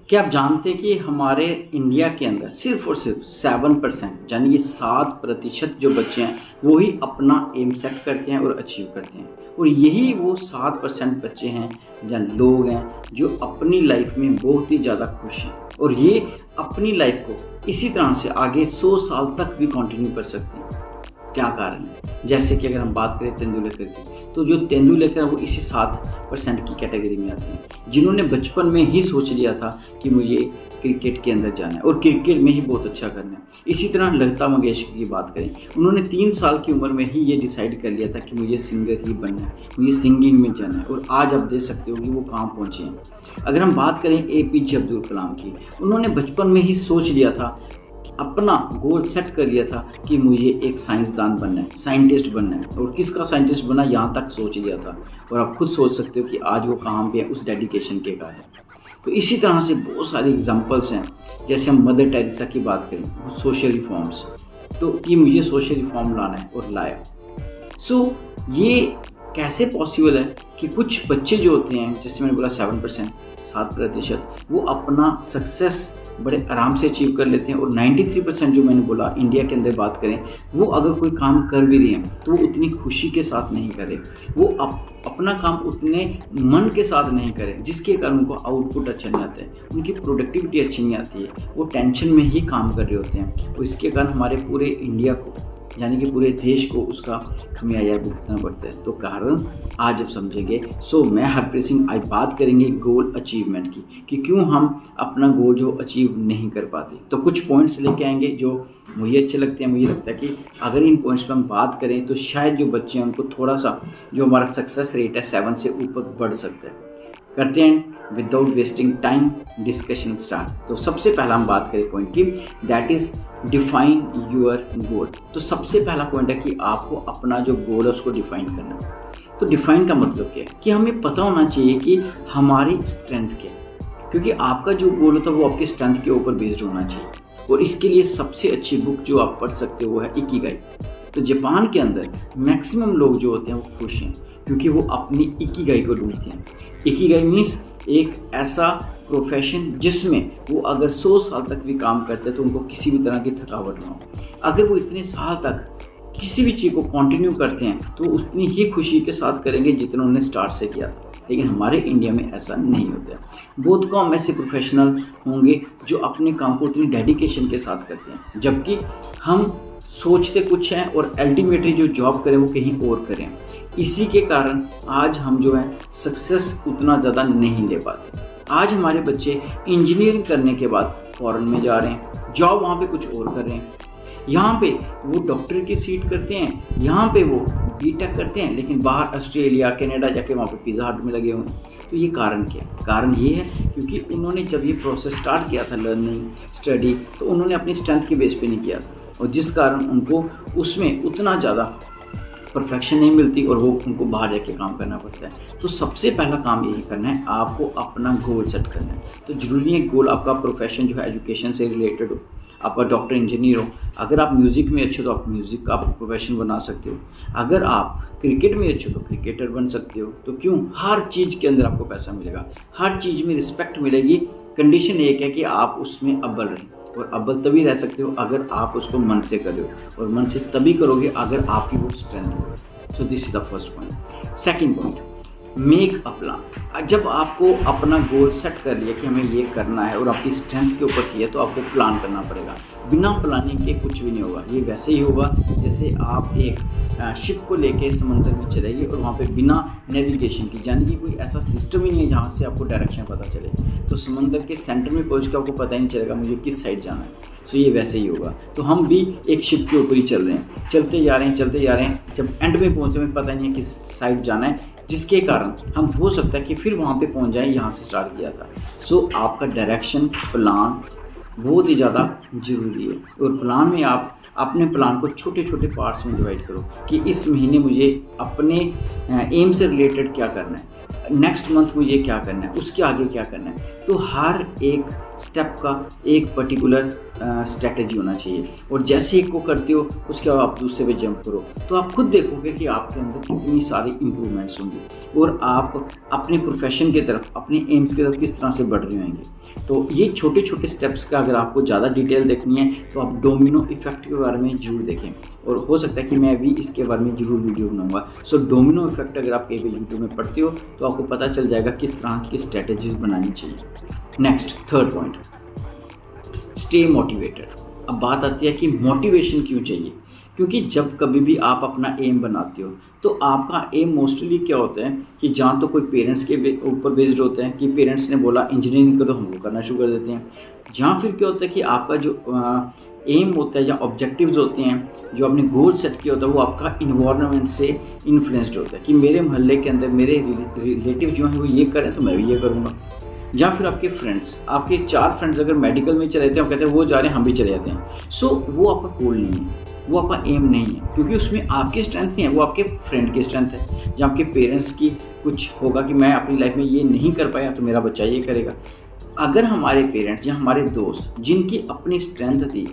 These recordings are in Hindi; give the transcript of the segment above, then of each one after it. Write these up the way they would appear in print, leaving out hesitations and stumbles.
क्या आप जानते हैं कि हमारे इंडिया के अंदर सिर्फ और सिर्फ 7% यानी कि 7% जो बच्चे हैं वो ही अपना एम सेट करते हैं और अचीव करते हैं। और यही वो 7% बच्चे हैं या लोग हैं जो अपनी लाइफ में बहुत ही ज़्यादा खुश हैं और ये अपनी लाइफ को इसी तरह से आगे 100 साल तक भी कंटिन्यू कर सकते हैं। क्या कारण है? जैसे कि अगर हम बात करें तेंदुलकर की, तो जो तेंदुलकर वो इसी 7% की कैटेगरी में आते हैं जिन्होंने बचपन में ही सोच लिया था कि मुझे क्रिकेट के अंदर जाना है और क्रिकेट में ही बहुत अच्छा करना है। इसी तरह लता मंगेशकर की बात करें, उन्होंने 3 साल की उम्र में ही ये डिसाइड कर लिया था कि मुझे सिंगर ही बनना है, मुझे सिंगिंग में जाना है और आज आप देख सकते हो कि वो कहाँ पहुँचे हैं। अगर हम बात करें APJ अब्दुल कलाम की, उन्होंने बचपन में ही सोच लिया था, अपना गोल सेट कर लिया था कि मुझे एक साइंसदान बनना है, साइंटिस्ट बनना है। और किसका साइंटिस्ट बनना यहाँ तक सोच लिया था और आप खुद सोच सकते हो कि आज वो कहाँ पे है उस डेडिकेशन के कारण। तो इसी तरह से बहुत सारी एग्जांपल्स हैं। जैसे हम मदर टेरेसा की बात करें, सोशल रिफॉर्म्स, तो कि मुझे सोशल रिफॉर्म लाना है और लाया। सो ये कैसे पॉसिबल है कि कुछ बच्चे जो होते हैं, जैसे मैंने बोला 7%, वो अपना सक्सेस बड़े आराम से अचीव कर लेते हैं और 93% जो मैंने बोला इंडिया के अंदर बात करें, वो अगर कोई काम कर भी रहे हैं तो वो उतनी खुशी के साथ नहीं करे, वो अपना काम उतने मन के साथ नहीं करें, जिसके कारण उनको आउटपुट अच्छा नहीं आता है, उनकी प्रोडक्टिविटी अच्छी नहीं आती है, वो टेंशन में ही काम कर रहे होते हैं। तो इसके कारण हमारे पूरे इंडिया को यानी कि पूरे देश को उसका खमियाजा भुगतना पड़ता है। तो कारण आज अब समझेंगे। सो मैं हरप्रीत सिंह आज बात करेंगे गोल अचीवमेंट की कि क्यों हम अपना गोल जो अचीव नहीं कर पाते। तो कुछ पॉइंट्स लेके आएंगे जो मुझे अच्छे लगते हैं। मुझे लगता है कि अगर इन पॉइंट्स पर हम बात करें तो शायद जो बच्चे हैं उनको थोड़ा सा जो हमारा सक्सेस रेट है 7 से ऊपर बढ़ सकता है। करते हैं without wasting time, discussion start. तो सबसे पहला हम बात करें पॉइंट की, that is define your goal. तो सबसे पहला पॉइंट है कि आपको अपना जो गोल है उसको डिफाइन करना है। तो डिफाइन का मतलब क्या है कि हमें पता होना चाहिए कि हमारी स्ट्रेंथ क्या है, क्योंकि आपका जो गोल होता है वो आपकी स्ट्रेंथ के ऊपर बेस्ड होना चाहिए। और इसके लिए सबसे अच्छी बुक जो आप पढ़ सकते हो वो है इकिगाई। तो जापान के अंदर मैक्सिमम लोग जो होते हैं वो खुश हैं क्योंकि वो अपनी इकिगाई को ढूंढते हैं। इकिगाई मीन्स एक ऐसा प्रोफेशन जिसमें वो अगर 100 साल तक भी काम करते हैं तो उनको किसी भी तरह की थकावट ना हो। अगर वो इतने साल तक किसी भी चीज़ को कंटिन्यू करते हैं तो उतनी ही खुशी के साथ करेंगे जितना उन्होंने स्टार्ट से किया था। लेकिन हमारे इंडिया में ऐसा नहीं होता है। बहुत कम ऐसे प्रोफेशनल होंगे जो अपने काम को उतनी डेडिकेशन के साथ करते हैं, जबकि हम सोचते कुछ हैं और अल्टीमेटली जो जॉब करें वो कहीं और करें। इसी के कारण आज हम जो है सक्सेस उतना ज़्यादा नहीं ले पाते। आज हमारे बच्चे इंजीनियरिंग करने के बाद फॉरेन में जा रहे हैं, जॉब वहाँ पे कुछ और कर रहे हैं। यहाँ पे वो डॉक्टर की सीट करते हैं, यहाँ पे वो बीटेक करते हैं, लेकिन बाहर ऑस्ट्रेलिया कनाडा जाके वहाँ पे पिज़्ज़ा हट में लगे हुए हैं। तो ये कारण क्या है? कारण ये है क्योंकि उन्होंने जब ये प्रोसेस स्टार्ट किया था लर्निंग स्टडी, तो उन्होंने अपनी स्ट्रेंथ के बेस पे नहीं किया था और जिस कारण उनको उसमें उतना ज़्यादा परफेक्शन नहीं मिलती और वो उनको बाहर जाके काम करना पड़ता है। तो सबसे पहला काम यही करना है, आपको अपना गोल सेट करना है। तो जरूरी है गोल आपका प्रोफेशन जो है एजुकेशन से रिलेटेड हो, आपका डॉक्टर इंजीनियर हो। अगर आप म्यूज़िक में अच्छे हो तो आप म्यूज़िक का आप प्रोफेशन बना सकते हो। अगर आप क्रिकेट में अच्छे हो तो क्रिकेटर बन सकते हो। तो क्यों? हर चीज़ के अंदर आपको पैसा मिलेगा, हर चीज़ में रिस्पेक्ट मिलेगी। कंडीशन एक है कि आप उसमें अव्वल रहें, और अव्वल तभी रह सकते हो अगर आप उसको मन से करो, और मन से तभी करोगे अगर आपकी वो स्ट्रेंथ हो। So this is the first point. Second point, make a plan. जब आपको अपना गोल सेट कर लिया कि हमें ये करना है और आपकी स्ट्रेंथ के ऊपर किया, तो आपको प्लान करना पड़ेगा। बिना प्लानिंग के कुछ भी नहीं होगा। ये वैसे ही होगा जैसे आप एक शिप को लेके समंदर में चलेंगे और वहाँ पे बिना नेविगेशन की, यानी कि कोई ऐसा सिस्टम ही नहीं है जहाँ से आपको डायरेक्शन पता चले, तो समंदर के सेंटर में पहुँच के आपको पता ही नहीं चलेगा मुझे किस साइड जाना है। सो ये वैसे ही होगा। तो हम भी एक शिप के ऊपर ही चल रहे हैं, चलते जा रहे हैं, जब एंड में पहुँचे हमें पता नहीं है किस साइड जाना है, जिसके कारण हम हो सकता है कि फिर वहाँ पे पहुँच जाए यहाँ से स्टार्ट किया था। सो आपका डायरेक्शन प्लान बहुत ही ज़्यादा ज़रूरी है। और प्लान में आप अपने प्लान को छोटे छोटे पार्ट्स में डिवाइड करो कि इस महीने मुझे अपने एम से रिलेटेड क्या करना है। नेक्स्ट मंथ मुझे क्या करना है, उसके आगे क्या करना है। तो हर एक स्टेप का एक पर्टिकुलर स्ट्रेटजी होना चाहिए, और जैसे एक को करते हो उसके बाद आप दूसरे पे जंप करो, तो आप खुद देखोगे कि आपके अंदर कितनी सारी इम्प्रूवमेंट्स होंगी और आप अपने प्रोफेशन की तरफ, अपने एम्स की तरफ किस तरह से बढ़ रहे होंगे। तो ये छोटे छोटे स्टेप्स का अगर आपको ज़्यादा डिटेल देखनी है तो आप डोमिनो इफेक्ट के बारे में जरूर देखें, और हो सकता है कि मैं भी इसके बारे में जरूर वीडियो बनाऊंगा। सो डोमिनो इफेक्ट अगर आप कहीं पे यूट्यूब में पढ़ते हो तो आपको पता चल जाएगा किस तरह की स्ट्रेटजीज बनानी चाहिए। Next, third point, stay motivated. अब बात आती है कि मोटिवेशन क्यों चाहिए, क्योंकि जब कभी भी आप अपना एम बनाते हो तो आपका एम मोस्टली क्या होता है कि जहाँ तो कोई पेरेंट्स के ऊपर बेस्ड होता है कि पेरेंट्स ने बोला इंजीनियरिंग करो, हम वो करना शुरू कर देते हैं। जहाँ फिर क्या होता है कि आपका जो एम होता है या ऑब्जेक्टिव्स होते हैं, जो आपने गोल सेट किया होता है, वो आपका इन्वायरमेंट से इन्फ्लुएंस्ड होता है कि मेरे मोहल्ले के अंदर मेरे रिलेटिव जो हैं वो ये करें तो मैं भी ये करूँगा। या फिर आपके फ्रेंड्स, आपके 4 फ्रेंड्स अगर मेडिकल में चले जाते हैं, कहते हैं वो जा रहे हैं हम भी चले जाते हैं। सो वो आपका गोल नहीं है, वो आपका एम नहीं है, क्योंकि उसमें आपकी स्ट्रेंथ नहीं है, वो आपके फ्रेंड की स्ट्रेंथ है। या आपके पेरेंट्स की कुछ होगा कि मैं अपनी लाइफ में ये नहीं कर पाया तो मेरा बच्चा ये करेगा। अगर हमारे पेरेंट्स या हमारे दोस्त जिनकी अपनी स्ट्रेंथ थी,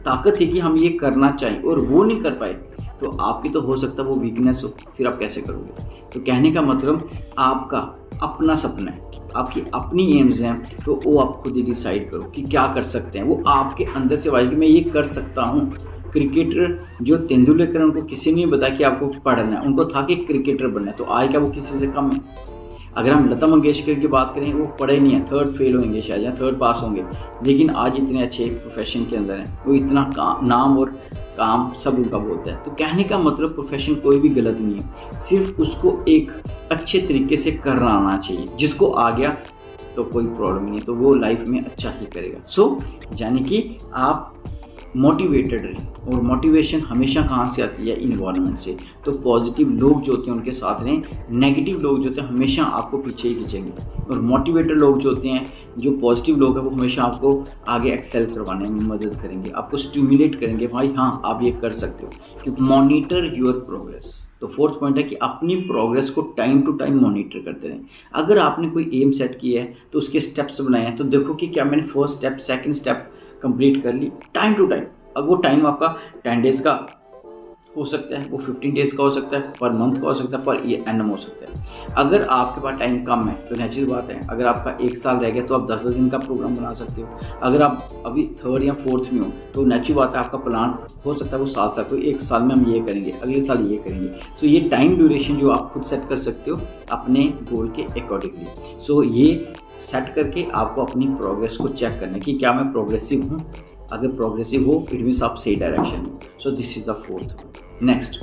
ताकत थी कि हम ये करना चाहिए और वो नहीं कर पाए, तो आपकी तो हो सकता है वो वीकनेस हो, फिर आप कैसे करोगे। तो कहने का मतलब आपका अपना सपना है, आपकी अपनी एम्स हैं, तो वो आप खुद ही डिसाइड करो कि क्या कर सकते हैं। वो आपके अंदर से आएगी कि मैं ये कर सकता हूँ। क्रिकेटर जो तेंदुलकर, उनको किसी ने नहीं बताया कि आपको पढ़ना है, उनको था कि क्रिकेटर बनना है, तो आए क्या वो किसी से कम है। अगर हम लता मंगेशकर की बात करें, वो पढ़े नहीं है, 3rd फेल होंगे शायद या 3rd पास होंगे, लेकिन आज इतने अच्छे प्रोफेशन के अंदर हैं, वो इतना नाम और काम सब उनका बोलता है। तो कहने का मतलब प्रोफेशन कोई भी गलत नहीं है, सिर्फ उसको एक अच्छे तरीके से करना आना चाहिए। जिसको आ गया तो कोई प्रॉब्लम नहीं है, तो वो लाइफ में अच्छा ही करेगा। सो यानी कि आप मोटिवेटेड रहें, और मोटिवेशन हमेशा कहाँ से आती है, इन्वायरमेंट से। तो पॉजिटिव लोग जो होते हैं उनके साथ रहें, नेगेटिव लोग जो होते हैं हमेशा आपको पीछे ही खींचेंगे, और मोटिवेटेड लोग जो होते हैं, जो पॉजिटिव लोग हैं, वो हमेशा आपको आगे एक्सेल करवाने में मदद करेंगे, आपको स्टिमुलेट करेंगे, भाई हाँ आप ये कर सकते हो। क्योंकि मॉनिटर योर प्रोग्रेस। तो 4th पॉइंट है कि अपनी प्रोग्रेस को टाइम टू टाइम मॉनिटर करते रहें। अगर आपने कोई एम सेट किया है तो उसके स्टेप्स बनाए हैं, तो देखो कि क्या मैंने 1st step 2nd step complete कर ली टाइम टू टाइम। अब वो टाइम आपका 10 डेज़ का हो सकता है, वो 15 डेज़ का हो सकता है, पर मंथ का हो सकता है, पर एनम हो सकता है। अगर आपके पास टाइम कम है तो नेचुरल बात है, अगर आपका 1 साल रह गया तो आप 10-10 दिन का प्रोग्राम बना सकते हो। अगर आप अभी 3rd या 4th में हो तो नेचुरल बात है, आपका प्लान हो सकता है वो 7 साल, कोई 1 साल में हम ये करेंगे, अगले साल ये करेंगे। सो ये टाइम ड्यूरेशन जो आप खुद सेट कर सकते हो अपने गोल के अकॉर्डिंगली। सो ये सेट करके आपको अपनी प्रोग्रेस को चेक करना है कि क्या मैं प्रोग्रेसिव हूँ। अगर प्रोग्रेसिव हो इट मीन्स आप सही डायरेक्शन में। So this is the 4th। Next,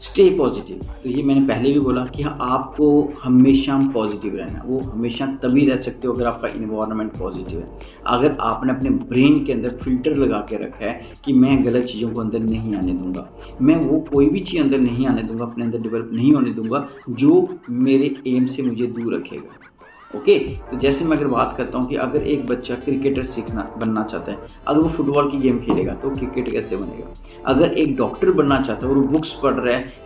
stay positive. तो ये मैंने पहले भी बोला कि आपको हमेशा पॉजिटिव रहना। वो हमेशा तभी रह सकते हो अगर आपका इन्वायरमेंट पॉजिटिव है। अगर आपने अपने ब्रेन के अंदर फिल्टर लगा के रखा है कि मैं गलत चीज़ों को अंदर नहीं आने दूंगा, मैं वो कोई भी चीज़ अंदर नहीं आने दूंगा, अपने अंदर डेवलप नहीं होने दूंगा जो मेरे एम से मुझे दूर रखेगा। ओके तो जैसे मैं अगर बात करता हूँ कि अगर एक बच्चा क्रिकेटर बनना चाहता है, अगर वो फुटबॉल की गेम खेलेगा तो क्रिकेट कैसे बनेगा। अगर एक डॉक्टर बनना चाहता है और वो बुक्स पढ़ रहा है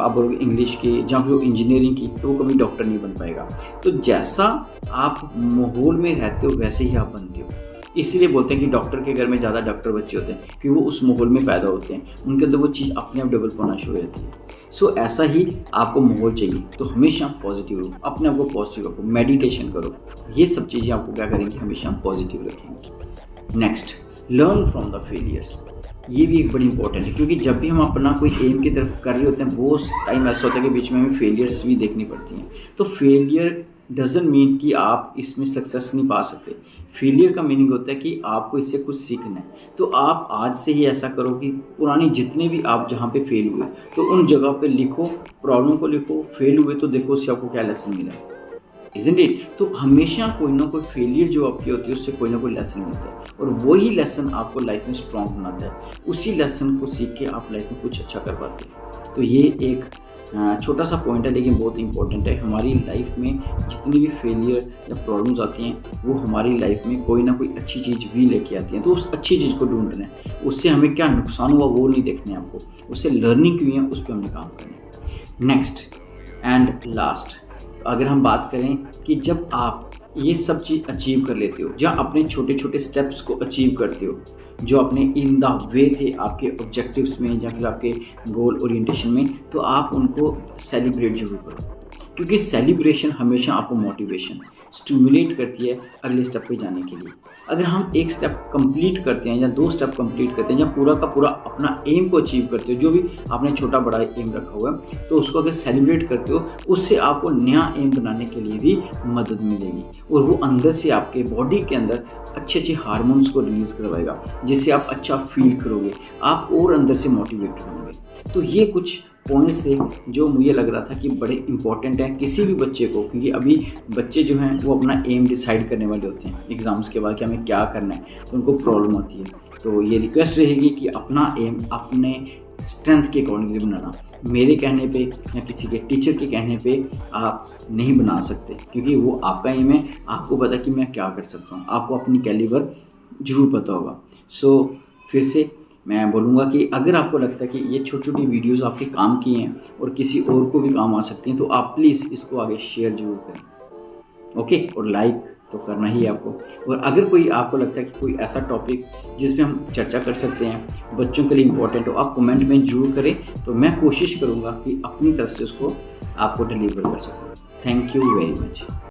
अब इंग्लिश की या फिर इंजीनियरिंग की, तो वो कभी डॉक्टर नहीं बन पाएगा। तो जैसा आप माहौल में रहते हो वैसे ही आप बनते हो। इसीलिए बोलते हैं कि डॉक्टर के घर में ज़्यादा डॉक्टर बच्चे होते हैं क्योंकि वो उस माहौल में पैदा होते हैं, उनके अंदर वो चीज़ अपने आप डेवलप होना शुरू हो जाती है। सो ऐसा ही आपको माहौल चाहिए। तो हमेशा पॉजिटिव रहो, अपने आप को पॉजिटिव रखो, मेडिटेशन करो, ये सब चीज़ें आपको क्या करेंगी, हमेशा पॉजिटिव रखेंगे। Next, learn from the failures. ये भी एक बड़ी इंपॉर्टेंट है क्योंकि जब भी हम अपना कोई एम की तरफ कर रहे होते हैं वो टाइम ऐसा होता है कि बीच में हमें फेलियर्स भी देखनी पड़ती हैं। तो फेलियर डजंट मीन कि आप इसमें सक्सेस नहीं पा सकते। फेलियर का मीनिंग होता है कि आपको इससे कुछ सीखना है। तो आप आज से ही ऐसा करो कि पुरानी जितने भी आप जहाँ पे फेल हुए तो उन जगह पे लिखो, प्रॉब्लम को लिखो, फेल हुए तो देखो उससे आपको क्या लेसन मिला, इज़न्ट इट। तो हमेशा कोई ना कोई फेलियर जो आपकी होती है उससे कोई ना कोई लेसन मिलता है और वही लेसन आपको लाइफ में स्ट्रॉन्ग बनाता है। उसी लेसन को सीख के आप लाइफ में कुछ अच्छा कर पाते हैं। तो ये एक छोटा सा पॉइंट है लेकिन बहुत इंपॉर्टेंट है। हमारी लाइफ में जितनी भी फेलियर या प्रॉब्लम्स आती हैं वो हमारी लाइफ में कोई ना कोई अच्छी चीज़ भी लेके आती हैं। तो उस अच्छी चीज़ को ढूंढना है, उससे हमें क्या नुकसान हुआ वो नहीं देखना है आपको, उससे लर्निंग क्यों है उस पर हमें काम करना है। नेक्स्ट एंड लास्ट, अगर हम बात करें कि जब आप ये सब चीज़ अचीव कर लेते हो, जहाँ अपने छोटे छोटे स्टेप्स को अचीव करते हो, जो अपने इन द वे थे आपके ऑब्जेक्टिव्स में या फिर आपके गोल ओरिएंटेशन में, तो आप उनको सेलिब्रेट जरूर करो, क्योंकि सेलिब्रेशन हमेशा आपको मोटिवेशन स्टिमुलेट करती है अगले स्टेप पे जाने के लिए। अगर हम एक स्टेप कंप्लीट करते हैं या 2 स्टेप कंप्लीट करते हैं या पूरा का पूरा अपना एम को अचीव करते हो, जो भी आपने छोटा बड़ा एम रखा हुआ है, तो उसको अगर सेलिब्रेट करते हो, उससे आपको नया एम बनाने के लिए भी मदद मिलेगी और वो अंदर से आपके बॉडी के अंदर अच्छे अच्छे हार्मोन्स को रिलीज करवाएगा, जिससे आप अच्छा फील करोगे, आप और अंदर से मोटिवेट होंगे। तो ये कुछ पॉइंट्स थे जो मुझे लग रहा था कि बड़े इंपॉर्टेंट है किसी भी बच्चे को, क्योंकि अभी बच्चे जो हैं वो अपना एम डिसाइड करने वाले होते हैं एग्ज़ाम्स के बाद कि हमें क्या करना है, तो उनको प्रॉब्लम होती है। तो ये रिक्वेस्ट रहेगी कि अपना एम अपने स्ट्रेंथ के अकॉर्डिंगली बनाना, मेरे कहने पे या किसी के टीचर के कहने पे आप नहीं बना सकते, क्योंकि वो आपका एम है, आपको पता कि मैं क्या कर सकता हूँ, आपको अपनी कैलिबर जरूर पता होगा। सो फिर से मैं बोलूँगा कि अगर आपको लगता है कि ये छोटी छोटी वीडियोस आपके काम की हैं और किसी और को भी काम आ सकती हैं, तो आप प्लीज़ इसको आगे शेयर जरूर करें, ओके, और लाइक तो करना ही है आपको। और अगर कोई आपको लगता है कि कोई ऐसा टॉपिक जिस पे हम चर्चा कर सकते हैं, बच्चों के लिए इम्पोर्टेंट हो, आप कमेंट में जरूर करें, तो मैं कोशिश करूँगा कि अपनी तरफ से उसको आपको डिलीवर कर सकूँ। Thank you very much.